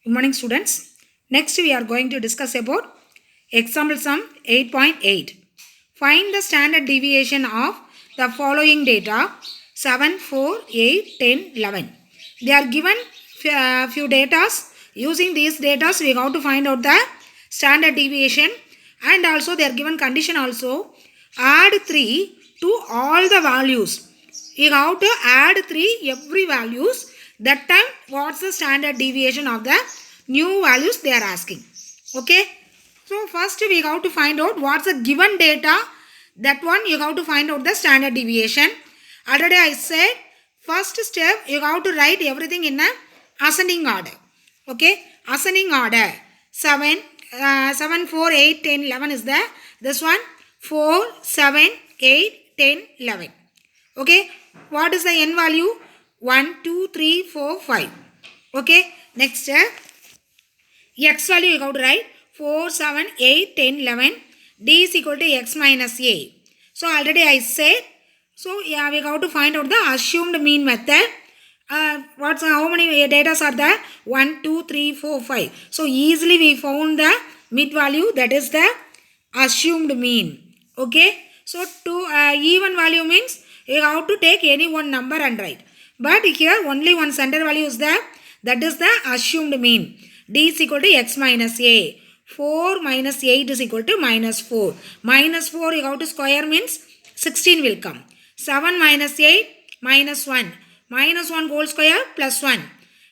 Good morning, students. Next, we are going to discuss about example sum 8.8. Find the standard deviation of the following data 7, 4, 8, 10, 11. They are given few data. Using these data, we have to find out the standard deviation, and also they are given condition also. Add 3 to all the values. You have to add 3 every values. That time, what's the standard deviation of the new values they are asking. Okay. So first we have to find out what's the given data. That one you have to find out the standard deviation. Already I said first step you have to write everything in a ascending order. Okay. Ascending order. 7, 7, 4, 8, 10, 11 is there. This one 4, 7, 8, 10, 11. Okay. What is the n value? 1, 2, 3, 4, 5. Okay. Next x value you have to write 4, 7, 8, 10, 11. D is equal to x minus a. So already I said. So yeah, we have to find out the assumed mean method. How many data are there? 1, 2, 3, 4, 5. So easily we found the mid value, that is the assumed mean. Okay. So to even value means you have to take any one number and write. But here only one center value is there. That is the assumed mean. D is equal to x minus a. 4 minus 8 is equal to minus 4. Minus 4 you have to square means 16 will come. 7 minus 8 minus 1. Minus 1 whole square plus 1.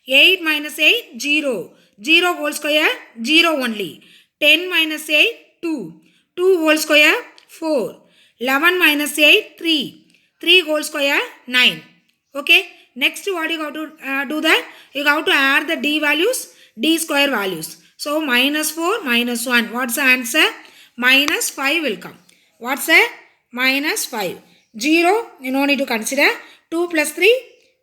8 minus 8 0. 0 whole square 0 only. 10 minus 8 2. 2 whole square 4. 11 minus 8 3. 3 whole square 9. Okay. Next what you have to do that? You have to add the d values, d square values. So minus 4 minus 1. What's the answer? Minus 5 will come. What's the minus 5? 0 you no need to consider. 2 plus 3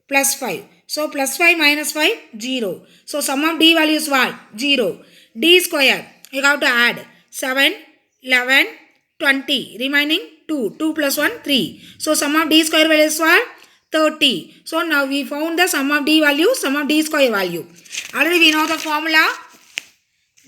plus 5. So plus 5 minus 5 0. So sum of d value is what? 0. D square you have to add 7, 11, 20. Remaining 2. 2 plus 1 3. So sum of d square value is what? 30. So now we found the sum of d value, sum of d square value. Already we know the formula.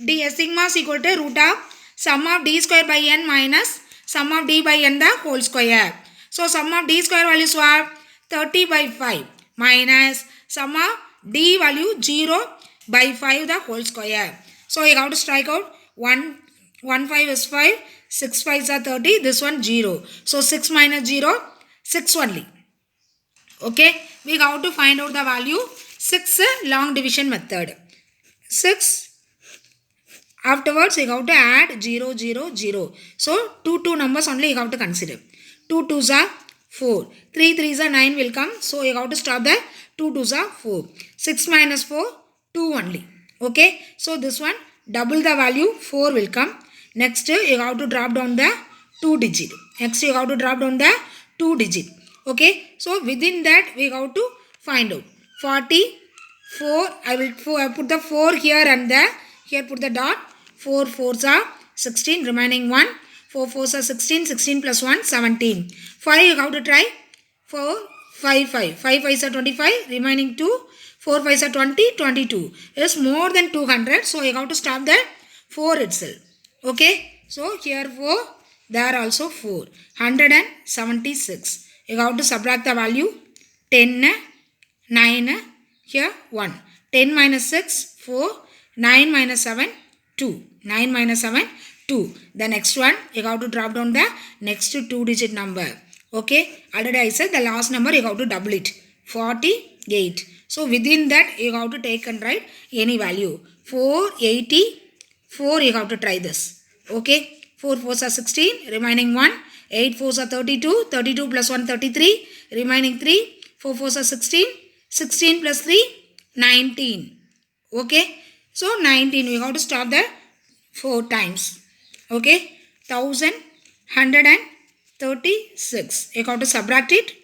D sigma is equal to root of sum of d square by n minus sum of d by n the whole square. So sum of d square value is what? 30 by 5 minus sum of d value 0 by 5 the whole square. So you have to strike out 1 5 is 5, 6 5s are 30, this one 0. So 6 minus 0, 6 only. Okay, we have to find out the value. 6 long division method. 6 afterwards you have to add 0 0 0. So 2 numbers only you have to consider. 2 2s are 4. 3 3s are 9 will come. So you have to stop there. 2 2s are 4. 6 minus 4 2 only. Okay. So this one double the value 4 will come. Next you have to drop down the 2 digit. Next you have to drop down the 2 digit. Okay. So within that we have to find out 44. I will put the 4 here and there. Here put the dot. 4 4s are 16. Remaining 1. 4 4s are 16. 16 plus 1 17. 5 you have to try. 4 5 5. 5 5s are 25. Remaining 2. 4 5s are 20. 22. It is more than 200. So you have to stop there. 4 itself. Okay. So here 4. There also 4. 176. You have to subtract the value. 10, 9, here 1. 10 minus 6, 4. 9 minus 7, 2. 9 minus 7, 2. The next one, you have to drop down the next 2 digit number. Okay. Already I said the last number you have to double it. 48. So within that you have to take and write any value. 484 you have to try this. Okay. 4 4s are 16. Remaining 1. 8 4s are 32. 32 plus 1 33. Remaining 3. 4 4s are 16. 16 plus 3 19. Okay. So 19 we have to stop there 4 times. Okay. 1136. You have to subtract it.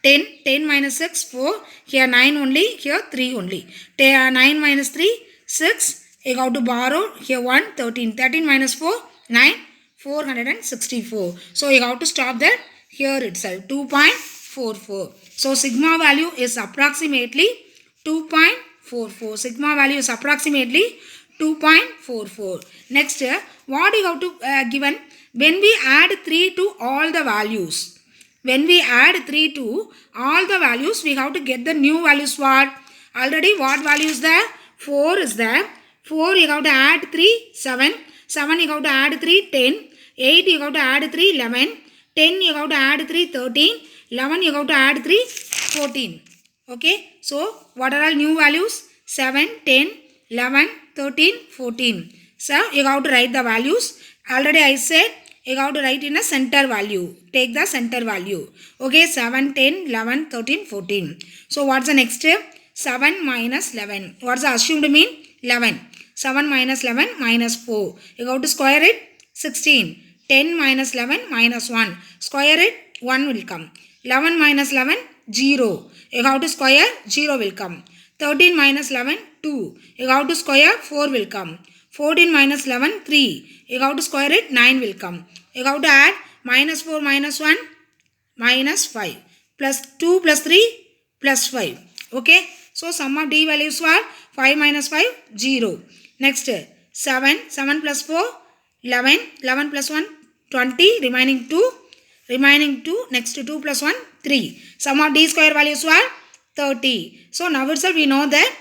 10. 10 minus 6 4. Here 9 only. Here 3 only. 9 minus 3 6. You have to borrow here 1 13. 13 minus 4 9. 464. So you have to stop there here itself. 2.44. So sigma value is approximately 2.44. 2.44. Sigma value is approximately 2.44. Next, what you have to given when we add 3 to all the values. When we add 3 to all the values, we have to get the new values. What? Already what value is there? 4 is there. 4 you have to add 3, 7. 7 you have to add 3, 10. 8 you have to add 3, 11. 10 you have to add 3, 13. 11 you have to add 3, 14. Okay. So, what are all new values? 7, 10, 11, 13, 14. So, you have to write the values. Already I said, you have to write in a center value. Take the center value. Okay, 7, 10, 11, 13, 14. So, what's the next step? 7 minus 11. What's the assumed mean? 11. 7 minus 11 minus 4. You have to square it. 16. 10 minus 11 minus 1. Square it. 1 will come. 11 minus 11, 0. You have to square, 0 will come. 13 minus 11, 2. You have to square, 4 will come. 14 minus 11, 3. You have to square it, 9 will come. You have to add minus 4 minus 1, minus 5. Plus 2 plus 3, plus 5. Okay. So, sum of D values are 5 minus 5, 0. Next, 7. 7 plus 4, 11. 11 plus 1, 20. Remaining 2. Remaining 2. Next 2 plus 1, 3. Sum of D square values are 30. So, now itself we know that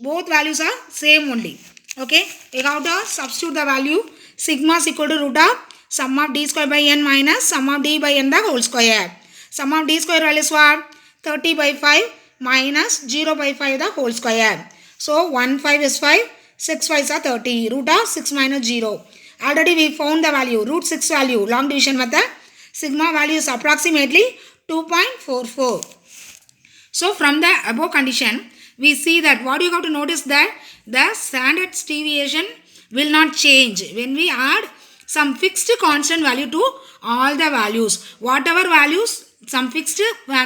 both values are same only. Okay. We have to substitute the value. Sigma is equal to root of sum of D square by n minus sum of D by n the whole square. Sum of D square values are 30 by 5 minus 0 by 5 the whole square. So, 1 5 is 5. 6 5s are 30. Root of 6 minus 0. Already we found the value. Root 6 value. Long division method. Sigma value is approximately 2.44. So, from the above condition, we see that what you have to notice that the standard deviation will not change when we add some fixed constant value to all the values. Whatever values, some fixed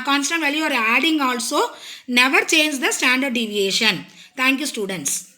constant value are adding also, never change the standard deviation. Thank you, students.